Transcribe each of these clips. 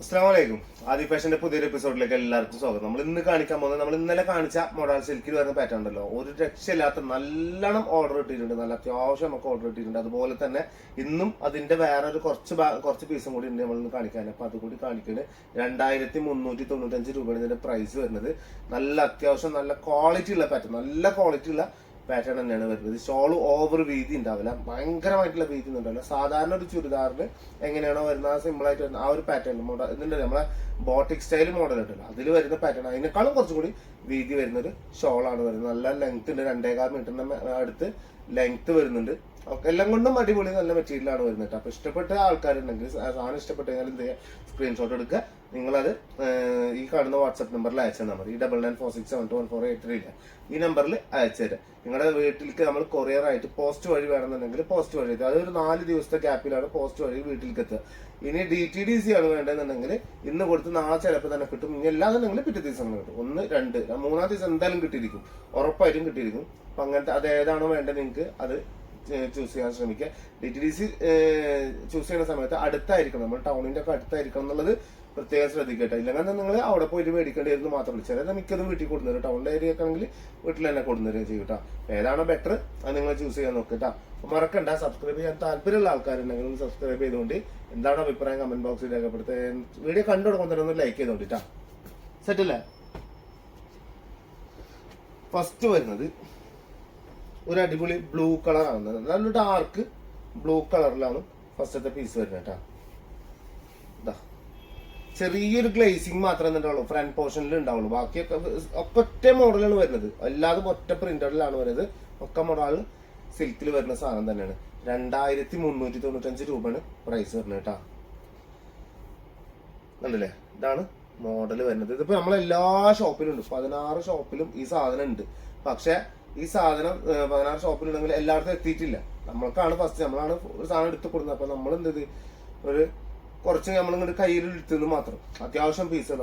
അസ്സലാമലൈക്കും. ആദി ഫാഷന്റെ പുതിയൊരു എപ്പിസോഡിലേക്ക് എല്ലാവർക്കും സ്വാഗതം. നമ്മൾ ഇന്ന് കാണിക്കാൻ പോകുന്നത് നമ്മൾ ഇന്നലെ കാണിച്ച മോഡൽ സിൽക്കിൽ വരുന്ന പാറ്റേൺ ഉണ്ടല്ലോ, ഒരു രക്ഷയില്ലാത്ത നല്ലോണം ഓർഡർ കിട്ടിയിട്ടുണ്ട്. നല്ല അത്യാവശ്യം നമുക്ക് ഓർഡർ കിട്ടിയിട്ടുണ്ട്. അതുപോലെ തന്നെ ഇന്നും അതിന്റെ വേറെ ഒരു കുറച്ച് പീസും കൂടി ഉണ്ട് നമ്മൾ ഇന്ന് കാണിക്കാൻ. അപ്പൊ അതുകൂടി കാണിക്കുന്നത് 2395 രൂപയാണ് ഇതിന്റെ പ്രൈസ് വരുന്നത്. നല്ല അത്യാവശ്യം നല്ല ക്വാളിറ്റി ഉള്ള പാറ്റേൺ, നല്ല ക്വാളിറ്റി ഉള്ള പാറ്റേൺ തന്നെയാണ് വരുന്നത്. ഷോള് ഓവർ വീതി ഉണ്ടാവില്ല, ഭയങ്കരമായിട്ടുള്ള വീതി ഒന്നും ഉണ്ടാവില്ല. സാധാരണ ഒരു ചുരിദാറിന് എങ്ങനെയാണോ വരുന്നത് സിമ്പിൾ ആയിട്ട് വരുന്ന ആ ഒരു പാറ്റേൺ മോഡൽ ഇതിന്റെ നമ്മളെ ബോട്ടിക് സ്റ്റൈൽ മോഡൽ ഉണ്ടല്ലോ അതിൽ വരുന്ന പാറ്റേൺ, അതിനേക്കാളും കുറച്ചും കൂടി വീതി വരുന്ന ഒരു ഷോളാണ് വരുന്നത്. നല്ല ലെങ്ത് ഉണ്ട്, 2.25 മീറ്ററിന്റെ അടുത്ത് ലെങ്ത് വരുന്നുണ്ട്. എല്ലാം കൊണ്ടും അടിപൊളി നല്ല മെറ്റീരിയലാണ് വരുന്നത്. അപ്പൊ ഇഷ്ടപ്പെട്ട ആൾക്കാരുണ്ടെങ്കിൽ സാധനം ഇഷ്ടപ്പെട്ട് കഴിഞ്ഞാൽ എന്ത് ചെയ്യുക, സ്ക്രീൻഷോട്ട് എടുക്കുക. നിങ്ങളത് ഈ കാണുന്ന വാട്സ്ആപ്പ് നമ്പറിൽ അയച്ചാൽ മതി. ഈ 9946721483 ഇല്ല, ഈ നമ്പറിൽ അയച്ചു തരാം. നിങ്ങളുടെ വീട്ടിലേക്ക് നമ്മൾ കൊറിയർ ആയിട്ട് പോസ്റ്റ് വഴി വേണമെന്നുണ്ടെങ്കിൽ പോസ്റ്റ് വഴി എത്തുക. അതൊരു 4 ദിവസത്തെ ഗ്യാപ്പിലാണ് പോസ്റ്റ് വഴി വീട്ടിലേക്ക് എത്തുക. ഇനി DTDC ആണ് വേണ്ടതെന്നുണ്ടെങ്കിൽ ഇന്ന് കൊടുത്ത് നാളെ ചിലപ്പോൾ തന്നെ കിട്ടും. ഇനി എല്ലാന്നുണ്ടെങ്കിൽ പിറ്റേ ദിവസം കിട്ടും. 1, 2, 3-ാം ദിവസം എന്തായാലും കിട്ടിയിരിക്കും, ഉറപ്പായിട്ടും കിട്ടിയിരിക്കും. അപ്പൊ അങ്ങനത്തെ അത് ഏതാണോ വേണ്ടത് നിങ്ങൾക്ക് അത് ചൂസ് ചെയ്യാൻ ശ്രമിക്കുക. DTDC ചൂസ് ചെയ്യുന്ന സമയത്ത് അടുത്തായിരിക്കണം, നമ്മൾ ടൗണിന്റെ ഒക്കെ അടുത്തായിരിക്കണം എന്നുള്ളത് പ്രത്യേകം ശ്രദ്ധിക്കട്ടെ. ഇല്ലെങ്കിൽ നിങ്ങൾ അവിടെ പോയിട്ട് മേടിക്കേണ്ടി വരുന്നത് മാത്രമല്ല. ചിലത് മിക്കതും വീട്ടിൽ കൊടുന്നേരും. ടൗണിന്റെ ഏരിയ ഒക്കെ ആണെങ്കിൽ വീട്ടിൽ തന്നെ കൊടുന്നേരും ചെയ്യും കേട്ടോ. ഏതാണോ ബെറ്റർ അത് നിങ്ങൾ ചൂസ് ചെയ്യാൻ നോക്കിട്ടാ. മറക്കണ്ട, സബ്സ്ക്രൈബ് ചെയ്യാൻ താല്പര്യമുള്ള ആൾക്കാരുണ്ടെങ്കിൽ സബ്സ്ക്രൈബ് ചെയ്തുകൊണ്ട് എന്താണ് അഭിപ്രായം കമന്റ് ബോക്സിൽ രേഖപ്പെടുത്തുക. വീഡിയോ കണ്ടു കൊടുക്കുമ്പോൾ തന്നെ ഒന്ന് ലൈക്ക് ചെയ്തോണ്ടിട്ടാ. സെറ്റ് അല്ലേ? ഫസ്റ്റ് വരുന്നത് ഒരു അടിപൊളി ബ്ലൂ കളർ ആണ്, നല്ല ഡാർക്ക് ബ്ലൂ കളറിലാണ് ഫസ്റ്റത്തെ പീസ് വരുന്നത് കേട്ടോ. ചെറിയൊരു ഗ്ലേസിങ് മാത്രമേ ഉണ്ടാവുള്ളൂ, ഫ്രണ്ട് പോർഷനിൽ ഉണ്ടാവുള്ളൂ. ബാക്കിയൊക്കെ ഒറ്റ മോഡലാണ് വരുന്നത്, അല്ലാതെ ഒറ്റ പ്രിന്റഡിലാണ് വരുന്നത്. ഒക്കെ മോഡൽ സിൽക്കിൽ വരുന്ന സാധനം തന്നെയാണ്. 2395 രൂപയാണ് പ്രൈസ് വരുന്നത് കേട്ടോ. കണ്ടില്ലേ, ഇതാണ് മോഡൽ വരുന്നത്. ഇതിപ്പോ നമ്മളെല്ലാ ഷോപ്പിലും ഉണ്ട്, 16 ഷോപ്പിലും ഈ സാധനം ഉണ്ട്. പക്ഷെ ഈ സാധനം 16 ഷോപ്പിലുണ്ടെങ്കിൽ എല്ലായിടത്തും എത്തിയിട്ടില്ല. നമ്മൾക്കാണ് ഫസ്റ്റ്, നമ്മളാണ് ഒരു സാധനം എടുത്ത് കൊടുക്കുന്നത്. അപ്പൊ നമ്മൾ എന്ത് ചെയ്ത് ഒരു കുറച്ച് നമ്മളിങ്ങോട്ട് കയ്യിൽ എടുത്തെന്ന് മാത്രം. അത്യാവശ്യം പീസുകൾ,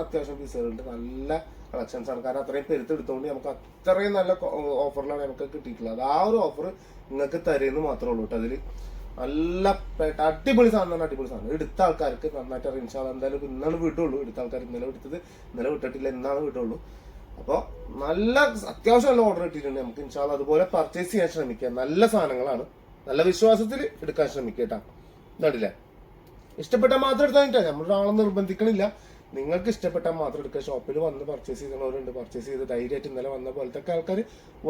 അത്യാവശ്യം പീസുകളുണ്ട്. നല്ല കളക്ഷൻസ് ആണ്. കാരണം അത്രയും പെരുത്ത് എടുത്തുകൊണ്ട് നമുക്ക് അത്രയും നല്ല ഓഫറിലാണ് നമുക്ക് കിട്ടിയിട്ടുള്ളത്. ആ ഒരു ഓഫർ നിങ്ങൾക്ക് തരുമെന്ന് മാത്രമേ ഉള്ളൂ കേട്ടോ. അതില് നല്ല അടിപൊളി സാധനം, അടിപൊളി സാധനം. എടുത്ത ആൾക്കാർക്ക് നന്നായിട്ട് അറിയാം. ഇൻഷാ അല്ലാഹ് എന്തായാലും ഇന്നാണ് വിട്ടുള്ളൂ. എടുത്ത ആൾക്കാർ ഇന്നലെ എടുത്തത്, ഇന്നലെ വിട്ടിട്ടില്ല, എന്നാണ് വിട്ടുള്ളൂ. അപ്പോൾ നല്ല അത്യാവശ്യം നല്ല ഓർഡർ കിട്ടിയിട്ടുണ്ട് നമുക്ക്. ഇൻഷാ അല്ലാഹ് അതുപോലെ പർച്ചേസ് ചെയ്യാൻ ശ്രമിക്കുക. നല്ല സാധനങ്ങളാണ്, നല്ല വിശ്വാസത്തിൽ എടുക്കാൻ ശ്രമിക്കുക കേട്ടോ. കണ്ടില്ലേ, ഇഷ്ടപ്പെട്ടാൽ മാത്രം എടുത്താൽ നമ്മൾ ആളെ നിർബന്ധിക്കണില്ല. നിങ്ങൾക്ക് ഇഷ്ടപ്പെട്ടാൽ മാത്രം എടുക്കുക. ഷോപ്പിൽ വന്ന് പർച്ചേസ് ചെയ്യുന്നവരുണ്ട്, പർച്ചേസ് ചെയ്ത് ധൈര്യമായിട്ട് ഇന്നലെ വന്ന പോലത്തെ ആൾക്കാർ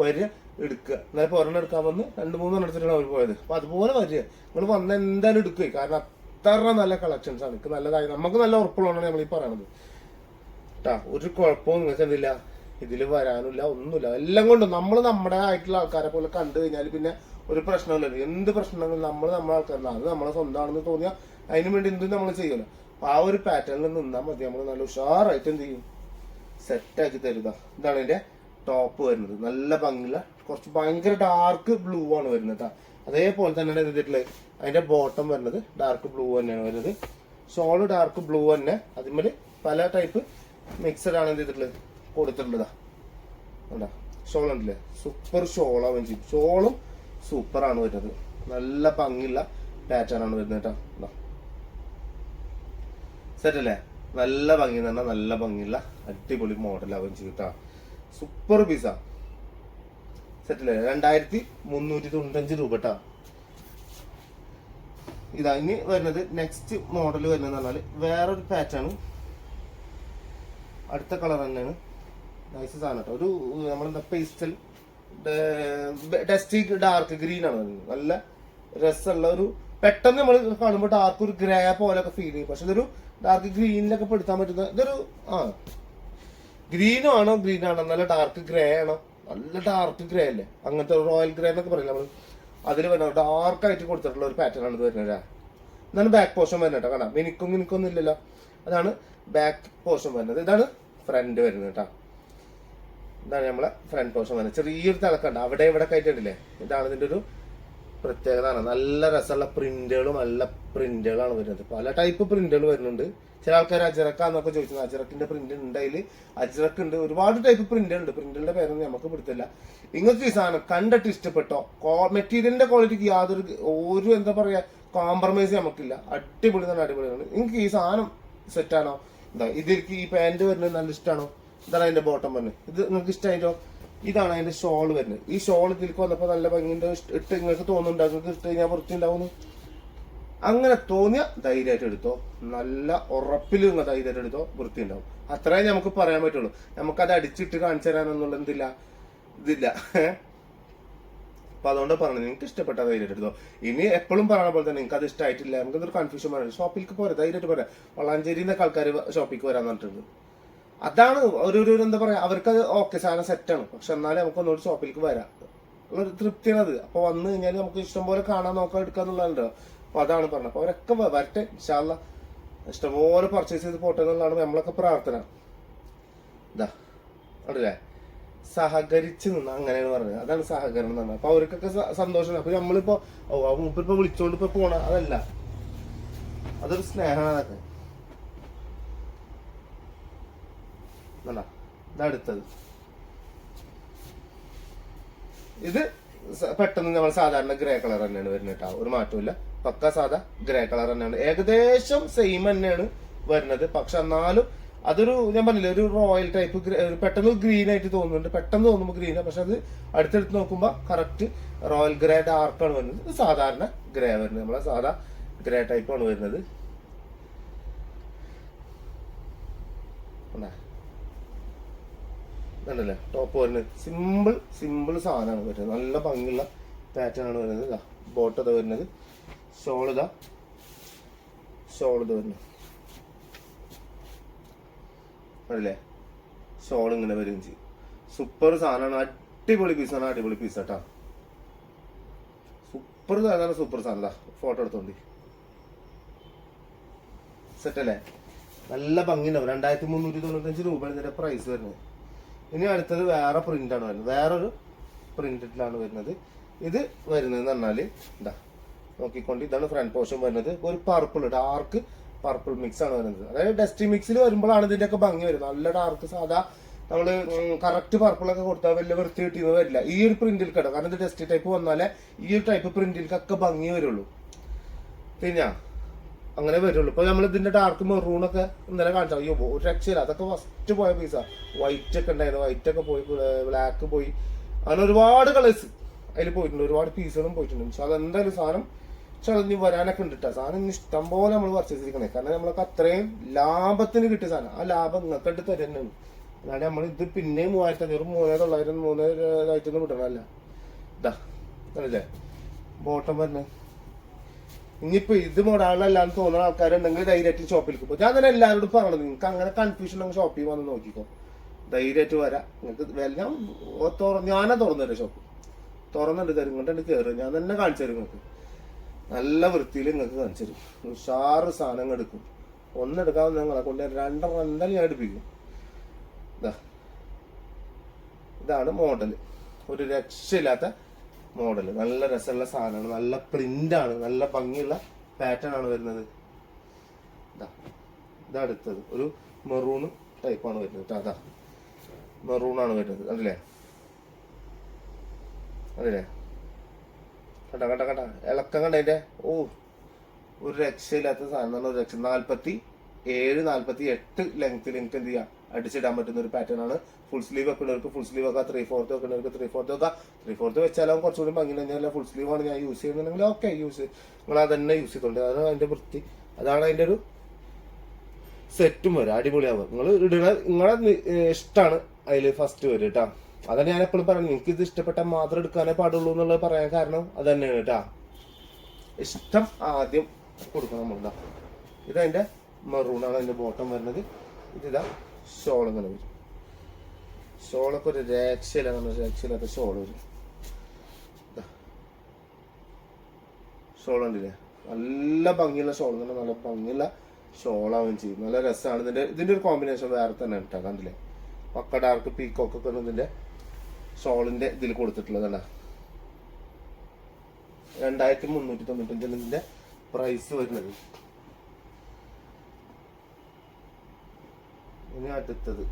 വരിക, എടുക്കുക. ഇന്നലെ ഒരെണ്ണം എടുക്കാൻ വന്ന് 2-3 എടുത്തിട്ടാണ് അവർ പോയത്. അപ്പൊ അതുപോലെ വരിക, നിങ്ങൾ വന്ന് എന്തായാലും എടുക്കുക. കാരണം അത്ര നല്ല കളക്ഷൻസ് ആണ്. എനിക്ക് നല്ലതായി, നമുക്ക് നല്ല ഉറപ്പുള്ളതാണ് നമ്മൾ ഈ പറയണത് കേട്ടാ. ഒരു കുഴപ്പവും നിങ്ങൾക്ക് എന്തില്ല, ഇതിൽ വരാനില്ല, ഒന്നുമില്ല. എല്ലാം കൊണ്ടും നമ്മൾ നമ്മുടെ ആയിട്ടുള്ള ആൾക്കാരെ പോലെ കണ്ടു കഴിഞ്ഞാൽ പിന്നെ ഒരു പ്രശ്നമില്ല. എന്ത് പ്രശ്നങ്ങളും നമ്മൾ നമ്മളെ ആൾക്കാരല്ല, അത് നമ്മളെ സ്വന്തമാണെന്ന് തോന്നിയാൽ അതിനു വേണ്ടി എന്തും നമ്മൾ ചെയ്യുമല്ലോ. അപ്പൊ ആ ഒരു പാറ്റേണിൽ നിന്നാൽ മതി. നമ്മൾ നല്ല ഉഷാറായിട്ട് എന്ത് ചെയ്യും, സെറ്റാക്കി തരുക. ഇതാണ് ഇതിന്റെ ടോപ്പ് വരുന്നത്. നല്ല ഭംഗിയുള്ള കുറച്ച് ഭയങ്കര ഡാർക്ക് ബ്ലൂ ആണ് വരുന്നത്. അതേപോലെ തന്നെയാണ് ചെയ്തിട്ടുള്ളത്. അതിന്റെ ബോട്ടം വരുന്നത് ഡാർക്ക് ബ്ലൂ തന്നെയാണ് വരുന്നത്. ഷോള് ഡാർക്ക് ബ്ലൂ തന്നെ, അതിന്മേൽ പല ടൈപ്പ് മിക്സഡ് ആണ് ചെയ്തിട്ടുള്ളത്, കൊടുത്തിട്ടുള്ളതാ. എന്താ ഷോൾ ഉണ്ടല്ലേ, സൂപ്പർ ഷോളാവുകയും ചെയ്യും. ഷോളും സൂപ്പറാണ് വരുന്നത്. നല്ല ഭംഗിയുള്ള പാറ്റേൺ ആണ് വരുന്നത് കേട്ടോ. സെറ്റ് അല്ലേ, നല്ല ഭംഗി എന്ന് പറഞ്ഞാൽ നല്ല ഭംഗിയുള്ള അടിപൊളി മോഡലാവുകയും ചെയ്യും കേട്ടോ. സൂപ്പർ പീസാ. സെറ്റ് അല്ലേ, 2395 രൂപ കേട്ടോ. ഇതാ ഇനി വരുന്നത് നെക്സ്റ്റ് മോഡൽ വരുന്നതെന്ന് പറഞ്ഞാൽ വേറൊരു പാറ്റേൺ, അടുത്ത കളർ തന്നെയാണ്. നൈസ് സാധനം കേട്ടോ. ഒരു നമ്മളെന്താ പേസ്റ്റൽ ഡസ്റ്റി ഡാർക്ക് ഗ്രീൻ ആണ് വരുന്നത്. നല്ല രസമുള്ള ഒരു, പെട്ടെന്ന് നമ്മൾ കാണുമ്പോൾ ഡാർക്ക് ഒരു ഗ്രേ പോലെയൊക്കെ ഫീൽ ചെയ്യും. പക്ഷെ ഇതൊരു ഡാർക്ക് ഗ്രീനിലൊക്കെ പെടുത്താൻ പറ്റുന്ന ഇതൊരു ഗ്രീനും ആണോ ഗ്രീൻ ആണോ, നല്ല ഡാർക്ക് ഗ്രേ ആണോ, നല്ല ഡാർക്ക് ഗ്രേ അല്ലേ, അങ്ങനത്തെ റോയൽ ഗ്രേ എന്നൊക്കെ പറയില്ല നമ്മൾ, അതിൽ വരുന്ന ഡാർക്ക് ആയിട്ട് കൊടുത്തിട്ടുള്ള ഒരു പാറ്റേൺ ആണ് ഇത് വരുന്നത്. ഇതാണ് ബാക്ക് പോർഷൻ വരുന്നത് കേട്ടോ. കാണാം മിനിക്കൊന്നും ഇല്ലല്ലോ. അതാണ് ബാക്ക് പോർഷൻ വരുന്നത്. ഇതാണ് ഫ്രണ്ട് വരുന്നത് കേട്ടോ. ഇതാണ് നമ്മളെ ഫ്രണ്ട് പോർഷൻ വരുന്നത്. ചെറിയൊരു തിളക്കണ്ട അവിടെ ഇവിടെ കയറ്റിട്ടില്ലേ. ഇതാണ് ഇതിന്റെ ഒരു പ്രത്യേകത. നല്ല രസമുള്ള പ്രിന്റുകളും നല്ല പ്രിന്റുകളാണ് വരുന്നത്. പല ടൈപ്പ് പ്രിന്റുകൾ വരുന്നുണ്ട്. ചില ആൾക്കാർ അജറക്കാന്നൊക്കെ ചോദിച്ചത്, അജറക്കിന്റെ പ്രിന്റ് ഉണ്ട്, അതിൽ അജറക്ക് ഉണ്ട്, ഒരുപാട് ടൈപ്പ് പ്രിന്റുകൾ ഉണ്ട്. പ്രിന്റുകളുടെ പേരൊന്നും നമുക്ക് പിടുത്തില്ല. നിങ്ങൾക്ക് ഈ സാധനം കണ്ടിട്ട് ഇഷ്ടപ്പെട്ടോ, മെറ്റീരിയലിന്റെ ക്വാളിറ്റിക്ക് യാതൊരു എന്താ പറയാ കോംപ്രമൈസ് നമുക്കില്ല. അടിപൊളി തന്നെ അടിപൊളിയാണ്. നിങ്ങൾക്ക് ഈ സാധനം സെറ്റാണോ? എന്താ ഇതിലേക്ക് ഈ പാന്റ് വരുന്നത് നല്ല ഇഷ്ടമാണോ? ഇതാണ് അതിന്റെ ബോട്ടം വരുന്നത്. ഇത് നിങ്ങൾക്ക് ഇഷ്ടമായിട്ടോ? ഇതാണ് അതിന്റെ ഷോൾ വരുന്നത്. ഈ ഷോൾ ഇതിലേക്ക് വന്നപ്പോൾ നല്ല ഭംഗിയുണ്ട്. ഇട്ട് നിങ്ങൾക്ക് തോന്നുന്നുണ്ടോ നിങ്ങൾക്ക് ഇട്ട് കഴിഞ്ഞാൽ വൃത്തി ഉണ്ടാവുന്നു? അങ്ങനെ തോന്നിയ ധൈര്യമായിട്ട് എടുത്തോ, നല്ല ഉറപ്പിൽ നിങ്ങൾ ധൈര്യമായിട്ട് എടുത്തോ, വൃത്തി ഉണ്ടാവും. അത്രേ നമുക്ക് പറയാൻ പറ്റുള്ളൂ. നമുക്കത് അടിച്ചിട്ട് കാണിച്ചു തരാനൊന്നുള്ള ഇതില്ല. അപ്പൊ അതുകൊണ്ട് പറഞ്ഞു നിങ്ങൾക്ക് ഇഷ്ടപ്പെട്ട ധൈര്യമായിട്ട് എടുത്തോ. ഇനി എപ്പോഴും പറയുന്ന പോലെ തന്നെ നിങ്ങൾക്ക് അത് ഇഷ്ടമായിട്ടില്ല, നമുക്ക് എന്തൊരു കൺഫ്യൂഷൻ പറയാം, ഷോപ്പിലേക്ക് പോരാ, ധൈര്യമായിട്ട് പോരാ. വളാഞ്ചേരിന്നൊക്കെ ആൾക്കാർ ഷോപ്പിലേക്ക് വരാന്ന് പറഞ്ഞിട്ടുണ്ട്. അതാണ് ഒരു എന്താ പറയാ, അവർക്കത് ഓക്കെ സാധനം സെറ്റാണ്. പക്ഷെ എന്നാലും നമുക്ക് ഒന്നുകൂടി ഷോപ്പിലേക്ക് വരാം, ഒരു തൃപ്തിയാണ് അത്. അപ്പൊ വന്നു കഴിഞ്ഞാൽ നമുക്ക് ഇഷ്ടംപോലെ കാണാൻ നോക്കാൻ എടുക്കാന്നുള്ളതല്ലോ. അപ്പൊ അതാണ് പറഞ്ഞത്. അപ്പൊ അവരൊക്കെ വരട്ടെ ഇൻഷാ അല്ലാഹ്, ഇഷ്ടംപോലെ പർച്ചേസ് ചെയ്ത് പോട്ടെ എന്നുള്ളതാണ് നമ്മളൊക്കെ പ്രാർത്ഥന. ഇതാ അല്ലേ, സഹകരിച്ച് നിന്ന് അങ്ങനെയാണ് പറഞ്ഞത്. അതാണ് സഹകരണം എന്ന് പറഞ്ഞത്. അപ്പൊ അവർക്കൊക്കെ സന്തോഷമാണ്. അപ്പൊ നമ്മളിപ്പോ മൂപ്പരിപ്പോ വിളിച്ചോണ്ട് ഇപ്പൊ പോണ അതല്ല, അതൊരു സ്നേഹമാണ്. അതൊക്കെ ഇതടുത്തത് ഇത് പെട്ടെന്ന് നമ്മൾ സാധാരണ ഗ്രേ കളർ തന്നെയാണ് വരുന്നത് കേട്ടോ, ഒരു മാറ്റമില്ല. പക്ക സാധാ ഗ്രേ കളർ തന്നെയാണ്, ഏകദേശം സെയിം തന്നെയാണ് വരുന്നത്. പക്ഷെ എന്നാലും അതൊരു ഞാൻ പറഞ്ഞില്ലേ ഒരു റോയൽ ടൈപ്പ്, പെട്ടെന്ന് ഗ്രീൻ ആയിട്ട് തോന്നുന്നുണ്ട്, പെട്ടെന്ന് തോന്നുമ്പോൾ ഗ്രീനാണ്. പക്ഷെ അത് അടുത്തെടുത്ത് നോക്കുമ്പോൾ കറക്റ്റ് റോയൽ ഗ്രേ ഡാർക്കാണ് വരുന്നത്. ഇത് സാധാരണ ഗ്രേ വരുന്നത്, നമ്മളെ സാധാ ഗ്രേ ടൈപ്പാണ് വരുന്നത്. ല്ലേ ടോപ്പ് വരുന്നത് സിമ്പിൾ സാധനമാണ് വരുന്നത്. നല്ല ഭംഗിയുള്ള പാറ്റേൺ ആണ് വരുന്നത്. ഇതാ ബോട്ട് ഇതാ വരുന്നത്, ഷോൾ ഇത് വരുന്നത് അല്ലേ. ഷോൾ ഇങ്ങനെ വരികയും ചെയ്യും. സൂപ്പർ സാധനമാണ്, അടിപൊളി പീസാണ്, അടിപൊളി പീസ് കേട്ടാ. സൂപ്പർ സാധനമാണ്, സൂപ്പർ സാധനം. ഫോട്ടോ എടുത്തോണ്ടി സെറ്റ് അല്ലേ, നല്ല ഭംഗിയുണ്ടാവും. 2395 രൂപയാണ് ഇതിന്റെ പ്രൈസ് വരുന്നത്. ഇനി അടുത്തത് വേറെ പ്രിന്റാണ് വരുന്നത്, വേറൊരു പ്രിന്റിലാണ് വരുന്നത്. ഇത് വരുന്നത് പറഞ്ഞാല് എന്താ നോക്കിക്കൊണ്ട്, ഇതാണ് ഫ്രണ്ട് പോർഷൻ വരുന്നത്. ഒരു പർപ്പിൾ, ഡാർക്ക് പർപ്പിൾ മിക്സ് ആണ് വരുന്നത്. അതായത് ഡസ്റ്റി മിക്സിൽ വരുമ്പോഴാണ് ഇതിന്റെ ഒക്കെ ഭംഗി വരുന്നത്. നല്ല ഡാർക്ക് സാധാ നമ്മള് കറക്റ്റ് പർപ്പിളൊക്കെ കൊടുത്താൽ വലിയ വൃത്തി കിട്ടിയെന്ന് വരില്ല ഈ ഒരു പ്രിന്റിൽ കേട്ടോ. കാരണം ഇത് ഡസ്റ്റി ടൈപ്പ് വന്നാലേ ഈ ഒരു ടൈപ്പ് പ്രിന്റിൽക്കൊക്കെ ഭംഗി വരുള്ളൂ. പിന്നെ അങ്ങനെ വരുള്ളൂ. ഇപ്പൊ നമ്മൾ ഇതിന്റെ ഡാർക്ക് മെറൂണൊക്കെ ഇന്നലെ കാണിച്ചാൽ അയ്യോ ഒരു രക്ഷയില്ല, അതൊക്കെ ഫസ്റ്റ് പോയ പീസാ. വൈറ്റ് ഒക്കെ ഉണ്ടായിരുന്നു, വൈറ്റ് ഒക്കെ പോയി, ബ്ലാക്ക് പോയി, അങ്ങനെ ഒരുപാട് കളേഴ്സ് അതിൽ പോയിട്ടുണ്ട്, ഒരുപാട് പീസുകളും പോയിട്ടുണ്ട്. പക്ഷെ അതെന്തായാലും സാധനം ചളഞ്ഞ് വരാനൊക്കെ ഉണ്ട് കേട്ടോ. സാധനം ഇനി ഇഷ്ടം പോലെ നമ്മൾ പർച്ചേസ് ചെയ്തിരിക്കണേ, കാരണം നമ്മളൊക്കെ അത്രയും ലാഭത്തിന് കിട്ടിയ സാധനം. ആ ലാഭം നിങ്ങൾക്ക് എടുത്ത് തരുന്നതാണ്. അല്ലാതെ നമ്മൾ ഇത് പിന്നെയും 3500 3900 3000 വിടണമല്ല. ഇതാ അല്ലേ ബോട്ടം വരുന്നത്. ഇനിയിപ്പോ ഇത് മോഡാളല്ലാന്ന് തോന്നുന്ന ആൾക്കാരുണ്ടെങ്കിൽ ധൈര്യമായിട്ട് ഷോപ്പിലേക്ക് പോകും. ഞാൻ തന്നെ എല്ലാവരോടും പറഞ്ഞത്, നിങ്ങൾക്ക് അങ്ങനെ കൺഫ്യൂഷൻ ഉണ്ടെങ്കിൽ ഷോപ്പിൽ വന്ന് നോക്കിക്കോ, ധൈര്യമായിട്ട് വരാം. നിങ്ങൾക്ക് ഞാനാ തുറന്നു തരാം, ഷോപ്പ് തുറന്നിട്ട് തരും, ഇങ്ങോട്ട് കയറുക, ഞാൻ തന്നെ കാണിച്ചു തരും. നിങ്ങൾക്ക് നല്ല വൃത്തിയിൽ നിങ്ങൾക്ക് കാണിച്ചു തരും. ഉഷാറ് സാധനങ്ങൾ എടുക്കും. ഒന്നെടുക്കാവുന്ന നിങ്ങളെ കൊണ്ട് 2 എന്തായാലും ഞാൻ എടുപ്പിക്കും. ഇതാണ് മോഡൽ, ഒരു രക്ഷയില്ലാത്ത മോഡല്, നല്ല രസമുള്ള സാധനമാണ്, നല്ല പ്രിന്റാണ്, നല്ല ഭംഗിയുള്ള പാറ്റേൺ ആണ് വരുന്നത്. ഇതടുത്തത് ഒരു മെറൂൺ ടൈപ്പാണ് വരുന്നത്. അതാ മെറൂണാണ് വരുന്നത്, അതല്ലേ കണ്ട ഇളക്കം കണ്ട അതിന്റെ ഒരു രക്ഷയില്ലാത്ത സാധനമാണ്. ഒരു രക്ഷ 47 48 ലെങ്ത്തിൽ എനിക്ക് എന്ത് ചെയ്യാം അടിച്ചിടാൻ പറ്റുന്ന ഒരു പാറ്റേൺ ആണ്. ഫുൾ സ്ലീവ് വെക്കുന്നവർക്ക് ഫുൾ സ്ലീവ് വെക്കാം, 3/4 വെക്കുന്നവർക്ക് 3/4 വെക്കാം. 3/4 വെച്ചാലും കുറച്ചുകൂടി ഭംഗി കഴിഞ്ഞാൽ ഫുൾ സ്ലീവ് ആണ് ഞാൻ യൂസ് ചെയ്യുന്നുണ്ടെങ്കിൽ ഓക്കെ നിങ്ങൾ അതന്നെ യൂസ് ചെയ്തോണ്ട്. അതാണ് അതിന്റെ വൃത്തി, അതാണ് അതിന്റെ ഒരു സെറ്റും വരും, അടിപൊളിയാവും. നിങ്ങൾ ഇടുന്ന നിങ്ങളെ ഇഷ്ടമാണ് അതിൽ ഫസ്റ്റ് വരും കേട്ടാ. അതന്നെ ഞാൻ എപ്പോഴും പറഞ്ഞു, നിങ്ങൾക്ക് ഇത് ഇഷ്ടപ്പെട്ടാൽ മാത്രം എടുക്കാനേ പാടുള്ളൂ എന്നുള്ളത് പറയാൻ കാരണം അത് തന്നെയാണ് കേട്ടാ. ഇഷ്ടം ആദ്യം കൊടുക്കണം നമ്മളുണ്ടാ. ഇതതിന്റെ മെറൂണാണ് അതിന്റെ ബോട്ടം വരുന്നത്. ഇതാ ഷോൾ ഇങ്ങനെ വരും. ഷോളൊക്കെ ഒരു രക്ഷയില്ലാത്ത ഷോൾ വരും. ഷോൾ ഉണ്ടല്ലേ, നല്ല ഭംഗിയുള്ള ഷോൾ തന്നെ, നല്ല ഭംഗിയുള്ള ഷോളാവുകയും ചെയ്യും. നല്ല രസമാണ്. ഇതിന്റെ ഒരു കോമ്പിനേഷൻ വേറെ തന്നെ ഇട്ടാ, കണ്ടില്ലേ പക്ക ഡാർക്ക് പീക്കോക്കൊക്കെ ഇതിന്റെ ഷോളിന്റെ ഇതിൽ കൊടുത്തിട്ടുള്ളതല്ല. 2395 ഇതിന്റെ പ്രൈസ് വരുന്നത്. ഇനി അടുത്തത്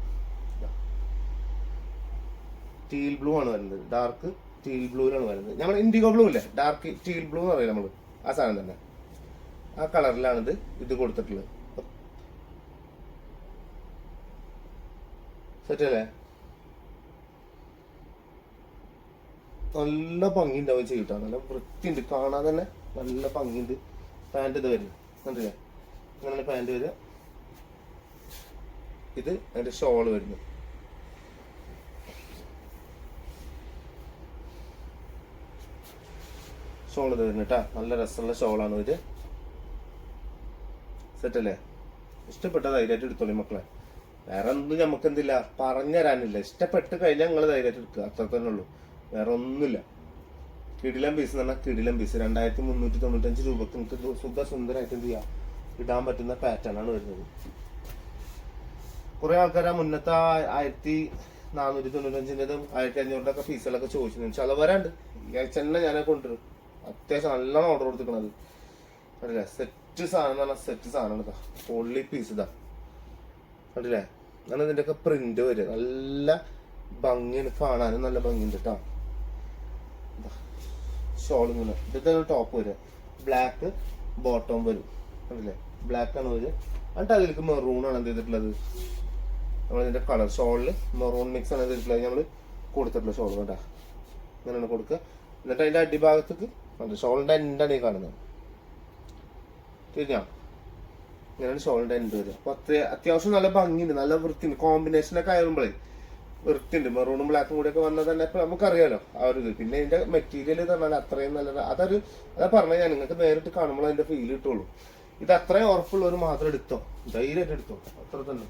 ടീൽ ബ്ലൂ ആണ് വരുന്നത്, ഡാർക്ക് ടീൽ ബ്ലൂവിലാണ് വരുന്നത്. നമ്മൾ ഇൻഡിഗോ ബ്ലൂ ഇല്ലേ, ഡാർക്ക് ടീൽ ബ്ലൂ എന്ന് പറയും നമ്മൾ, ആ സാധനം തന്നെ, ആ കളറിലാണ് ഇത് കൊടുത്തിട്ടുള്ളത്. സെറ്റല്ലേ? നല്ല ഭംഗി ഉണ്ടാവും ചെയ്യട്ടോ, നല്ല വൃത്തിയുണ്ട് കാണാൻ തന്നെ, നല്ല ഭംഗിയുണ്ട്. പാൻറ് ഇത് വരും കണ്ടില്ലേ, ഇങ്ങനെ പാൻറ് വരിക. ഇത് അതിന്റെ ഷോള് വരുന്നു. ഷോൾ ഇത് വരുന്നു കേട്ടാ, നല്ല രസമുള്ള ഷോളാണ് ഇത്. സെറ്റല്ലേ? ഇഷ്ടപ്പെട്ട ധൈര്യമായിട്ട് എടുത്തോളി മക്കളെ. വേറെ ഒന്നും നമുക്ക് എന്തില്ല പറഞ്ഞു തരാനില്ല. ഇഷ്ടപ്പെട്ട് കഴിഞ്ഞാൽ നിങ്ങൾ ധൈര്യമായിട്ട് എടുക്കുക, അത്ര തന്നെ ഉള്ളൂ, വേറെ ഒന്നുമില്ല. കിടിലം പീസ് എന്ന് പറഞ്ഞാൽ കിടിലം പീസ്. 2395 രൂപക്ക് നിങ്ങൾക്ക് സുന്ദരമായിട്ട് എന്ത് ചെയ്യാം, ഇടാൻ പറ്റുന്ന പാറ്റേൺ ആണ് വരുന്നത്. കുറെ ആൾക്കാർ ആ മുന്നത്തെ 1495-ൻ്റെതും 1500-ൻ്റെ ഒക്കെ പീസുകളൊക്കെ ചോദിച്ചു. ചിലവരാണ്ട് ഈ ആഴ്ച തന്നെ ഞാനെ കൊണ്ടുവരും. അത്യാവശ്യം നല്ലോണം ഓർഡർ കൊടുത്തിക്കണത് കണ്ടില്ലേ. സെറ്റ് സാധനം എന്ന് പറഞ്ഞാൽ സെറ്റ് സാധനമാണ് ഇതാ, പൊള്ളി പീസ് ഇതാ കണ്ടില്ലേ. അങ്ങനെ ഇതിൻ്റെ ഒക്കെ പ്രിന്റ് വരിക, നല്ല ഭംഗിയാണ് കാണാനും, നല്ല ഭംഗിയുണ്ട് കേട്ടോ. ഷോൾ ഇങ്ങനെ ഇതൊക്കെ ടോപ്പ് വരിക, ബ്ലാക്ക് ബോട്ടം വരും കണ്ടില്ലേ, ബ്ലാക്ക് ആണ് വരിക. എന്നിട്ട് അതിലേക്ക് മെറൂൺ ആണ് എന്ത് ചെയ്തിട്ടുള്ളത്, നമ്മളിതിന്റെ കളർ ഷോളിൽ മെറൂൺ മിക്സ് ആണ് ചെയ്തിട്ടുള്ളത് നമ്മൾ കൊടുത്തിട്ടുള്ളത്. ഷോൾ കേട്ടാ ഇങ്ങനെയാണ് കൊടുക്കുക. എന്നിട്ട് അതിന്റെ അടിഭാഗത്തേക്ക് ഷോളിന്റെ എൻഡാണ് ഈ കാണുന്നത്, ശരിയാ. ഇങ്ങനെയാണ് ഷോളിന്റെ എൻഡ് വരിക. അപ്പൊ അത്യാവശ്യം നല്ല ഭംഗിയുണ്ട്, നല്ല വൃത്തിയുണ്ട്. കോമ്പിനേഷനൊക്കെ ആകുമ്പോഴേ വൃത്തിയുണ്ട്. മെറൂണും ബ്ലാക്കും കൂടി ഒക്കെ വന്നാൽ തന്നെ ഇപ്പൊ നമുക്കറിയാലോ ആ ഒരു ഇത്. പിന്നെ ഇതിന്റെ മെറ്റീരിയൽ എന്ന് പറഞ്ഞാൽ അത്രയും നല്ല, അതാ പറഞ്ഞാൽ ഞാൻ നിങ്ങൾക്ക് നേരിട്ട് കാണുമ്പോൾ അതിന്റെ ഫീൽ കിട്ടുള്ളൂ. ഇത് അത്രയും ഉറപ്പുള്ളവർ മാത്രം എടുത്തോ, ധൈര്യമായിട്ട് എടുത്തോ, അത്ര തന്നെ.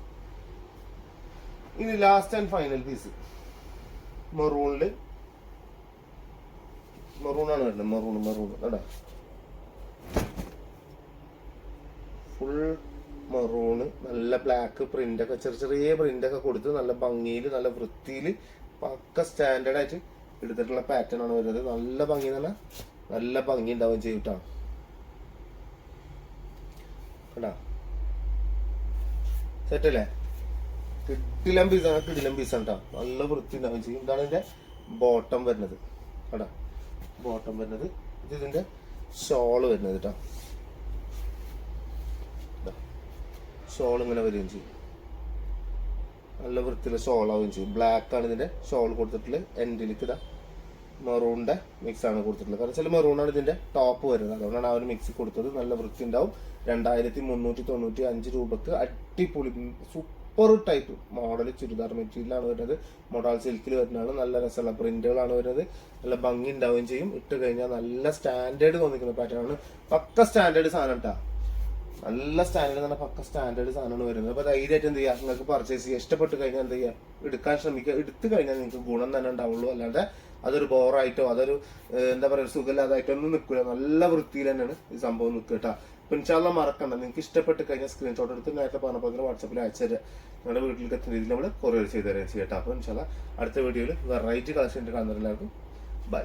ഇനി ലാസ്റ്റ് ആൻഡ് ഫൈനൽ പീസ് മെറൂണില്, മെറൂണാണ് വരുന്നത്. മെറൂൺ കേട്ടാ, ഫുൾ മെറൂണ്, നല്ല ബ്ലാക്ക് പ്രിന്റ് ഒക്കെ, ചെറിയ പ്രിന്റ് ഒക്കെ കൊടുത്ത് നല്ല ഭംഗിയിൽ നല്ല വൃത്തിയിൽ പക്ക സ്റ്റാൻഡേർഡ് ആയിട്ട് എടുത്തിട്ടുള്ള പാറ്റേൺ ആണ് വരുന്നത്. നല്ല ഭംഗി എന്ന് പറഞ്ഞാൽ നല്ല ഭംഗി ഉണ്ടാവുകയും ചെയ്തിട്ടാണ് കേട്ടാ. സെറ്റല്ലേ? കിടിലം പീസാണ്, കിടിലം പീസാണ് കേട്ടോ, നല്ല വൃത്തി ഉണ്ടാവുകയും ചെയ്യും. ഇതാണ് ഇതിന്റെ ബോട്ടം വരുന്നത് കേട്ടാ, ബോട്ടം വരുന്നത്. ഇത് ഇതിന്റെ ഷോള് വരുന്നത് കേട്ടോ, ഷോൾ ഇങ്ങനെ വരികയും ചെയ്യും, നല്ല വൃത്തിയുള്ള ഷോൾ ആവുകയും ചെയ്യും. ബ്ലാക്ക് ആണ് ഇതിന്റെ ഷോൾ കൊടുത്തിട്ടുള്ളത്. എൻഡിലേക്ക് ഇതാ മെറൂണിന്റെ മിക്സ് ആണ് കൊടുത്തിട്ടുള്ളത്. കാരണം വെച്ചാൽ മെറൂണാണ് ഇതിന്റെ ടോപ്പ് വരുന്നത്, അതുകൊണ്ടാണ് ആ ഒരു മിക്സ് കൊടുത്തത്. നല്ല വൃത്തി ഉണ്ടാവും. 2395 രൂപക്ക് അടിപൊളി സൂപ്പർ ടൈപ്പ് മോഡൽ ചുരിദാർ മെറ്റീരിയലാണ് വരുന്നത്. മൊഡാൾ സിൽക്കിൽ വരുന്നതാണ്. നല്ല രസമുള്ള പ്രിന്റുകളാണ് വരുന്നത്. നല്ല ഭംഗി ഉണ്ടാവുകയും ചെയ്യും. ഇട്ട് കഴിഞ്ഞാൽ നല്ല സ്റ്റാൻഡേർഡ് തോന്നിക്കുന്ന പാറ്റേൺ ആണ്. പക്ക സ്റ്റാൻഡേർഡ് സാധനം കേട്ടാ, നല്ല സ്റ്റാൻഡേർഡ് തന്നെ, പക്ക സ്റ്റാൻഡേർഡ് സാധനമാണ് വരുന്നത്. അപ്പൊ ധൈര്യമായിട്ട് എന്ത് ചെയ്യുക, നിങ്ങൾക്ക് പർച്ചേസ് ചെയ്യുക. ഇഷ്ടപ്പെട്ട് കഴിഞ്ഞാൽ എന്ത് ചെയ്യുക, എടുക്കാൻ ശ്രമിക്കുക. എടുത്തു കഴിഞ്ഞാൽ നിങ്ങൾക്ക് ഗുണം തന്നെ ഉണ്ടാവുള്ളൂ. അല്ലാതെ അതൊരു ബോറായിട്ടോ അതൊരു എന്താ പറയുക സുഖമില്ലാതായിട്ടോ ഒന്നും നിൽക്കില്ല. നല്ല വൃത്തിയിൽ തന്നെയാണ് ഈ സംഭവം നിൽക്കുക കേട്ടോ. അപ്പൊ ഇൻഷാല്ലാ മറക്കണ്ട, നിങ്ങൾക്ക് ഇഷ്ടപ്പെട്ട് കഴിഞ്ഞാൽ സ്ക്രീൻഷോട്ട് എടുത്ത് നേരത്തെ പറഞ്ഞപ്പോൾ വാട്സാപ്പിൽ അയച്ചു തരാം. നിങ്ങളുടെ വീട്ടിലേക്ക് എത്തുന്ന രീതിയിൽ നമ്മൾ കൊറിയർ ചെയ്ത് തരാം ചെയ്യട്ടോ. അപ്പൊ ഇൻഷാല്ലാ അടുത്ത വീഡിയോയിൽ വെറൈറ്റി കളക്ഷൻ കാണുന്നവരെല്ലാവർക്കും ബൈ.